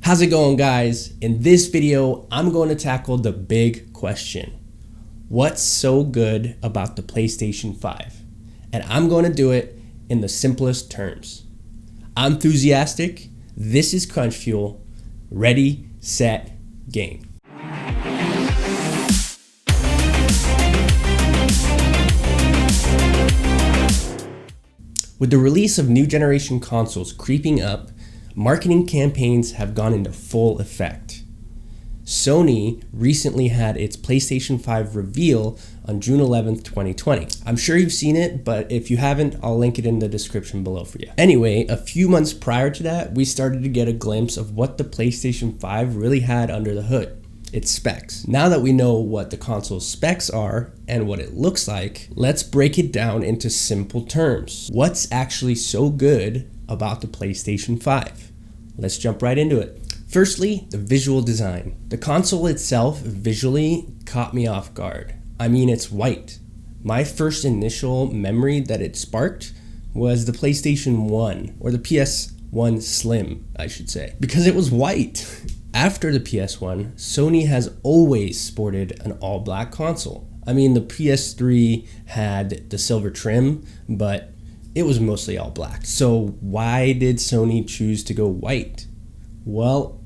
How's it going, guys? In this video, I'm going to tackle the big question. What's so good about the PlayStation 5? And I'm going to do it in the simplest terms. I'm enthusiastic. This is Crunch Fuel. Ready, set, game. With the release of new generation consoles creeping up, marketing campaigns have gone into full effect. Sony recently had its PlayStation 5 reveal on June 11th, 2020. I'm sure you've seen it, but if you haven't, I'll link it in the description below for you. Anyway, a few months prior to that, we started to get a glimpse of what the PlayStation 5 really had under the hood, its specs. Now that we know what the console's specs are and what it looks like, let's break it down into simple terms. What's actually so good about the PlayStation 5? Let's jump right into it. Firstly, the visual design. The console itself visually caught me off guard. I mean, it's white. My first initial memory that it sparked was the PlayStation 1, or the PS1 Slim, I should say, because it was white. After the PS1, Sony has always sported an all-black console. I mean, the PS3 had the silver trim, but it was mostly all black. So why did Sony choose to go white? Well,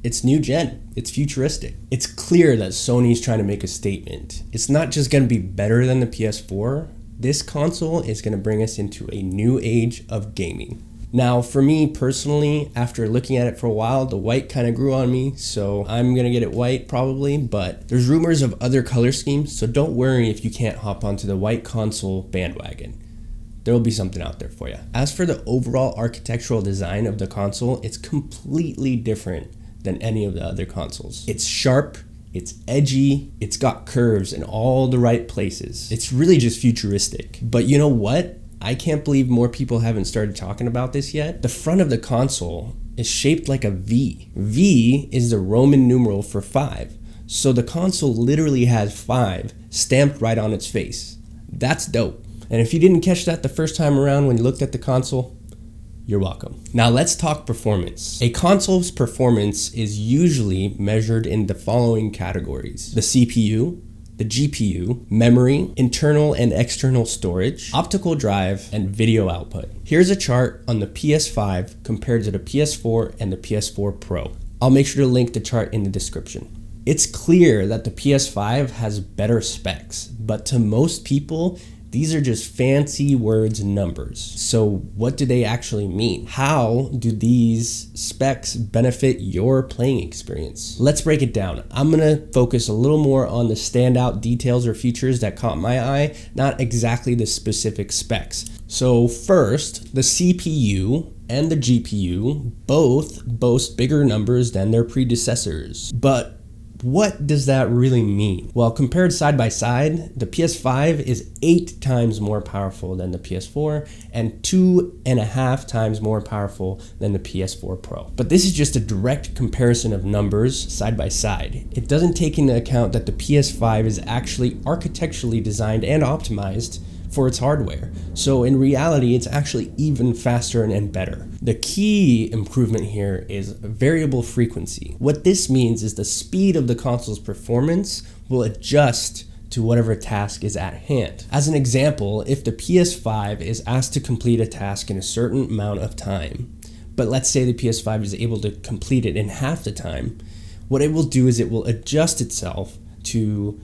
it's new gen. It's futuristic. It's clear that Sony's trying to make a statement. It's not just going to be better than the PS4. This console is going to bring us into a new age of gaming. Now, for me personally, after looking at it for a while, the white kind of grew on me, so I'm going to get it white probably, but there's rumors of other color schemes, so don't worry if you can't hop onto the white console bandwagon. There will be something out there for you. As for the overall architectural design of the console, it's completely different than any of the other consoles. It's sharp, it's edgy, it's got curves in all the right places. It's really just futuristic. But you know what? I can't believe more people haven't started talking about this yet. The front of the console is shaped like a V. V is the Roman numeral for 5. So the console literally has 5 stamped right on its face. That's dope. And if you didn't catch that the first time around when you looked at the console, you're welcome. Now let's talk performance. A console's performance is usually measured in the following categories: the CPU, the GPU, memory, internal and external storage, optical drive, and video output. Here's a chart on the PS5 compared to the PS4 and the PS4 Pro. I'll make sure to link the chart in the description. It's clear that the PS5 has better specs, but to most people, these are just fancy words and numbers. So what do they actually mean? How do these specs benefit your playing experience? Let's break it down. I'm gonna focus a little more on the standout details or features that caught my eye, not exactly the specific specs. So first, the CPU and the GPU both boast bigger numbers than their predecessors. But what does that really mean? Well, compared side by side, the PS5 is 8 times more powerful than the PS4 and 2.5 times more powerful than the PS4 Pro. But this is just a direct comparison of numbers side by side. It doesn't take into account that the PS5 is actually architecturally designed and optimized for its hardware. So in reality, it's actually even faster and better. The key improvement here is variable frequency. What this means is the speed of the console's performance will adjust to whatever task is at hand. As an example, if the PS5 is asked to complete a task in a certain amount of time, but let's say the PS5 is able to complete it in half the time, what it will do is it will adjust itself to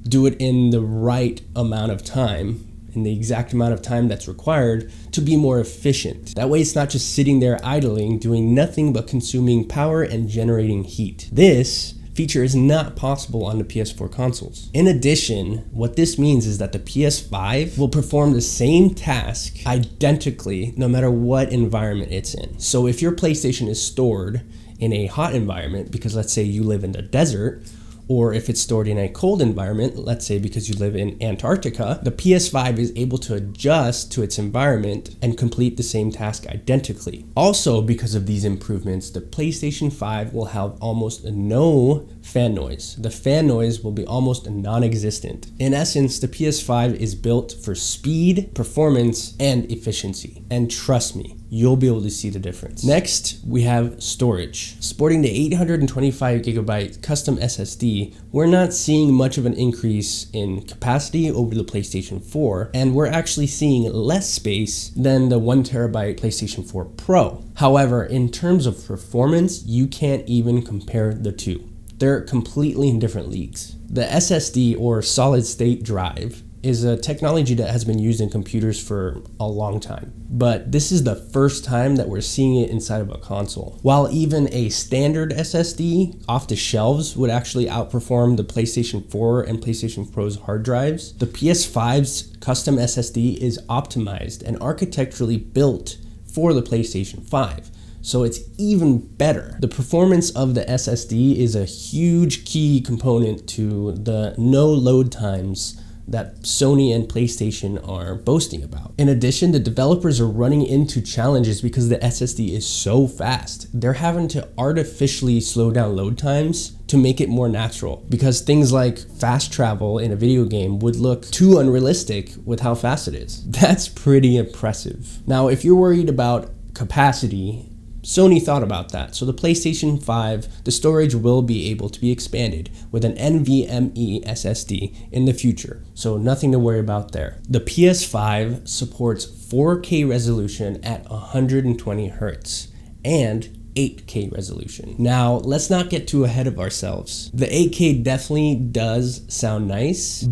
do it in the right amount of time, in the exact amount of time that's required to be more efficient. That way it's not just sitting there idling, doing nothing but consuming power and generating heat. This feature is not possible on the PS4 consoles. In addition, what this means is that the PS5 will perform the same task identically no matter what environment it's in. So if your PlayStation is stored in a hot environment, because let's say you live in the desert, or if it's stored in a cold environment, let's say because you live in Antarctica, the PS5 is able to adjust to its environment and complete the same task identically. Also, because of these improvements, the PlayStation 5 will have almost no fan noise. The fan noise will be almost non-existent. In essence, the PS5 is built for speed, performance, and efficiency. And trust me, you'll be able to see the difference. Next, we have storage. Sporting the 825 gigabyte custom SSD, we're not seeing much of an increase in capacity over the PlayStation 4, and we're actually seeing less space than the 1 terabyte PlayStation 4 Pro. However, in terms of performance, you can't even compare the two. They're completely in different leagues. The SSD, or solid state drive, is a technology that has been used in computers for a long time. But this is the first time that we're seeing it inside of a console. While even a standard SSD off the shelves would actually outperform the PlayStation 4 and PlayStation Pro's hard drives, the PS5's custom SSD is optimized and architecturally built for the PlayStation 5. So it's even better. The performance of the SSD is a huge key component to the no load times that Sony and PlayStation are boasting about. In addition, the developers are running into challenges because the SSD is so fast. They're having to artificially slow down load times to make it more natural, because things like fast travel in a video game would look too unrealistic with how fast it is. That's pretty impressive. Now, if you're worried about capacity, Sony thought about that. So the PlayStation 5, the storage will be able to be expanded with an NVMe SSD in the future. So nothing to worry about there. The PS5 supports 4K resolution at 120 Hz and 8K resolution. Now, let's not get too ahead of ourselves. The 8K definitely does sound nice,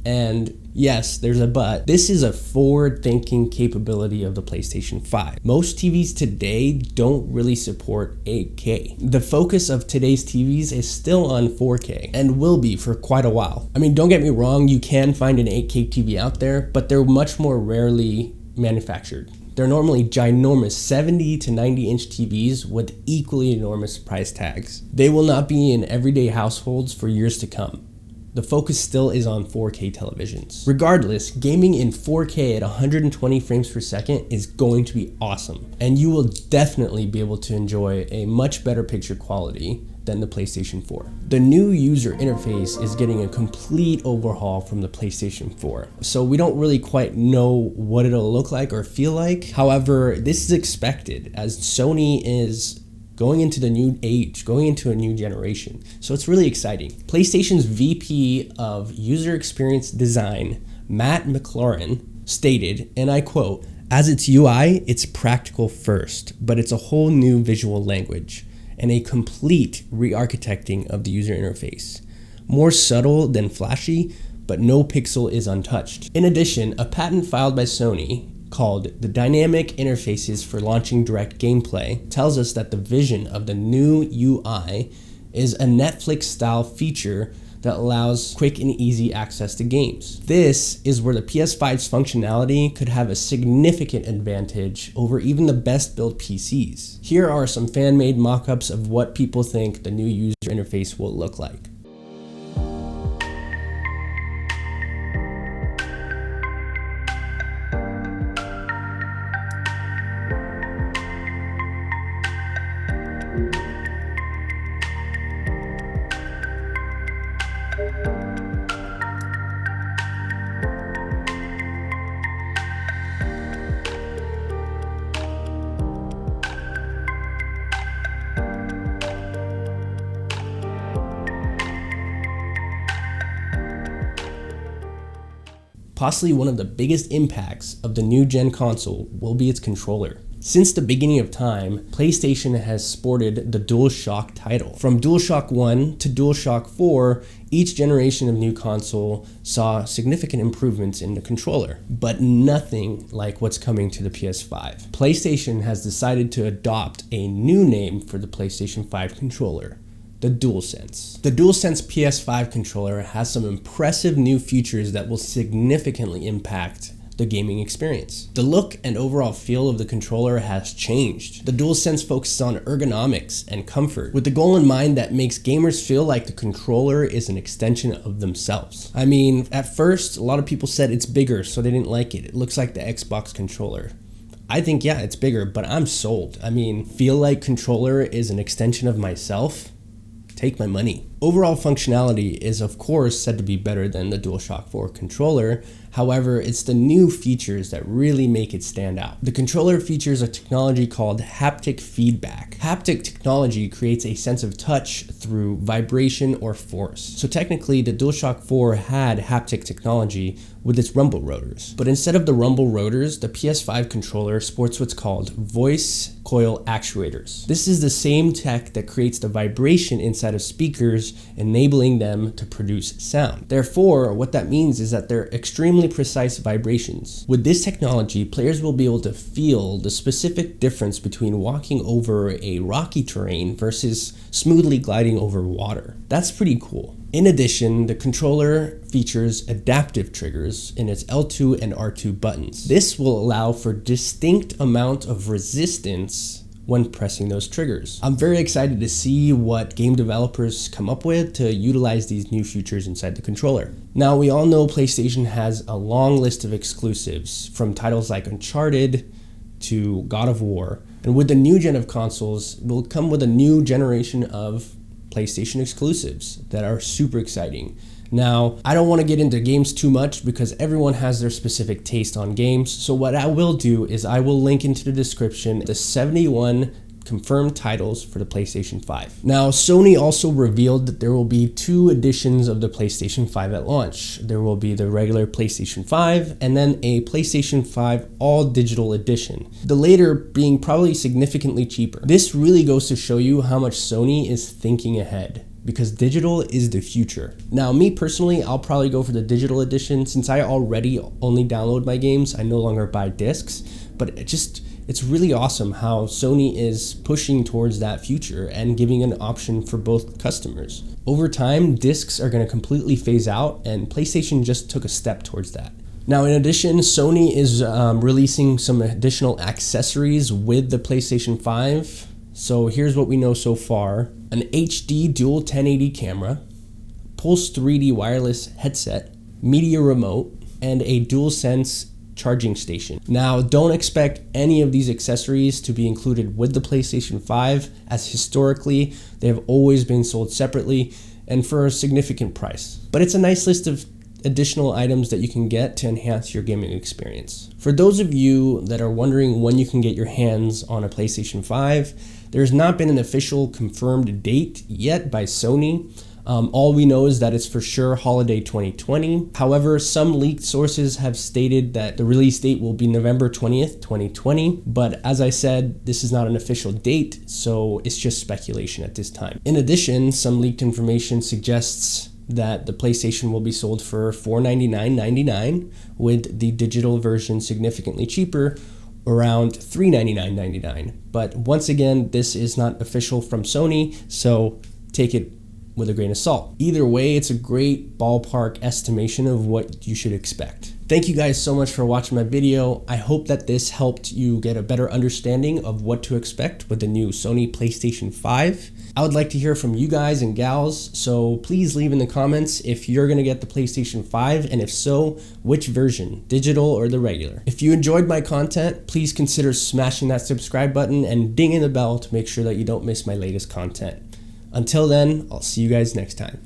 and yes, there's a but, this is a forward-thinking capability of the PlayStation 5. Most TVs today don't really support 8K. The focus of today's TVs is still on 4K and will be for quite a while. I mean, don't get me wrong, you can find an 8K TV out there, but they're much more rarely manufactured. They're normally ginormous 70 to 90 inch TVs with equally enormous price tags. They will not be in everyday households for years to come. The focus still is on 4K televisions. Regardless, gaming in 4K at 120 frames per second is going to be awesome, and you will definitely be able to enjoy a much better picture quality than the PlayStation 4. The new user interface is getting a complete overhaul from the PlayStation 4, so we don't really quite know what it'll look like or feel like. However, this is expected as Sony is going into the new age, going into a new generation. So it's really exciting. PlayStation's VP of User Experience Design, Matt McLaurin, stated, and I quote, "As its UI, it's practical first, but it's a whole new visual language and a complete re-architecting of the user interface. More subtle than flashy, but no pixel is untouched." In addition, a patent filed by Sony called the Dynamic Interfaces for Launching Direct Gameplay tells us that the vision of the new UI is a Netflix-style feature that allows quick and easy access to games. This is where the PS5's functionality could have a significant advantage over even the best built PCs. Here are some fan-made mock-ups of what people think the new user interface will look like. Possibly one of the biggest impacts of the new gen console will be its controller. Since the beginning of time, PlayStation has sported the DualShock title. From DualShock 1 to DualShock 4, each generation of new console saw significant improvements in the controller, but nothing like what's coming to the PS5. PlayStation has decided to adopt a new name for the PlayStation 5 controller: the DualSense. The DualSense PS5 controller has some impressive new features that will significantly impact the gaming experience. The look and overall feel of the controller has changed. The DualSense focuses on ergonomics and comfort, with the goal in mind that makes gamers feel like the controller is an extension of themselves. I mean, at first, a lot of people said it's bigger, so they didn't like it. It looks like the Xbox controller. I think, yeah, it's bigger, but I'm sold. I mean, feel like controller is an extension of myself? Take my money. Overall functionality is of course said to be better than the DualShock 4 controller. However, it's the new features that really make it stand out. The controller features a technology called haptic feedback. Haptic technology creates a sense of touch through vibration or force. So technically, the DualShock 4 had haptic technology with its rumble rotors. But instead of the rumble rotors, the PS5 controller sports what's called voice coil actuators. This is the same tech that creates the vibration inside of speakers, enabling them to produce sound. Therefore, what that means is that they're extremely precise vibrations. With this technology, players will be able to feel the specific difference between walking over a rocky terrain versus smoothly gliding over water. That's pretty cool. In addition, the controller features adaptive triggers in its L2 and R2 buttons. This will allow for distinct amount of resistance when pressing those triggers. I'm very excited to see what game developers come up with to utilize these new features inside the controller. Now, we all know PlayStation has a long list of exclusives, from titles like Uncharted to God of War. And with the new gen of consoles, will come with a new generation of PlayStation exclusives that are super exciting. Now, I don't want to get into games too much because everyone has their specific taste on games. So what I will do is I will link into the description the 71 confirmed titles for the PlayStation 5. Now, Sony also revealed that there will be 2 editions of the PlayStation 5 at launch. There will be the regular PlayStation 5 and then a PlayStation 5 all digital edition. The later being probably significantly cheaper. This really goes to show you how much Sony is thinking ahead, because digital is the future. Now, me personally, I'll probably go for the digital edition since I already only download my games. I no longer buy discs, but it's really awesome how Sony is pushing towards that future and giving an option for both customers. Over time, discs are going to completely phase out, and PlayStation just took a step towards that. Now, in addition, Sony is releasing some additional accessories with the PlayStation 5. So here's what we know so far: an HD dual 1080 camera, Pulse 3D wireless headset, media remote, and a DualSense charging station. Now, don't expect any of these accessories to be included with the PlayStation 5, as historically they have always been sold separately and for a significant price. But it's a nice list of additional items that you can get to enhance your gaming experience. For those of you that are wondering when you can get your hands on a PlayStation 5, there's not been an official confirmed date yet by Sony. All we know is that it's for sure holiday 2020. However, some leaked sources have stated that the release date will be November 20th, 2020. But as I said, this is not an official date, so it's just speculation at this time. In addition, some leaked information suggests that the PlayStation will be sold for $499.99, with the digital version significantly cheaper, around $399.99. But once again, this is not official from Sony, so take it with a grain of salt. Either way, it's a great ballpark estimation of what you should expect. Thank you guys so much for watching my video. I hope that this helped you get a better understanding of what to expect with the new Sony PlayStation 5. I would like to hear from you guys and gals, so please leave in the comments if you're gonna get the PlayStation 5, and if so, which version, digital or the regular. If you enjoyed my content, please consider smashing that subscribe button and dinging the bell to make sure that you don't miss my latest content. Until then, I'll see you guys next time.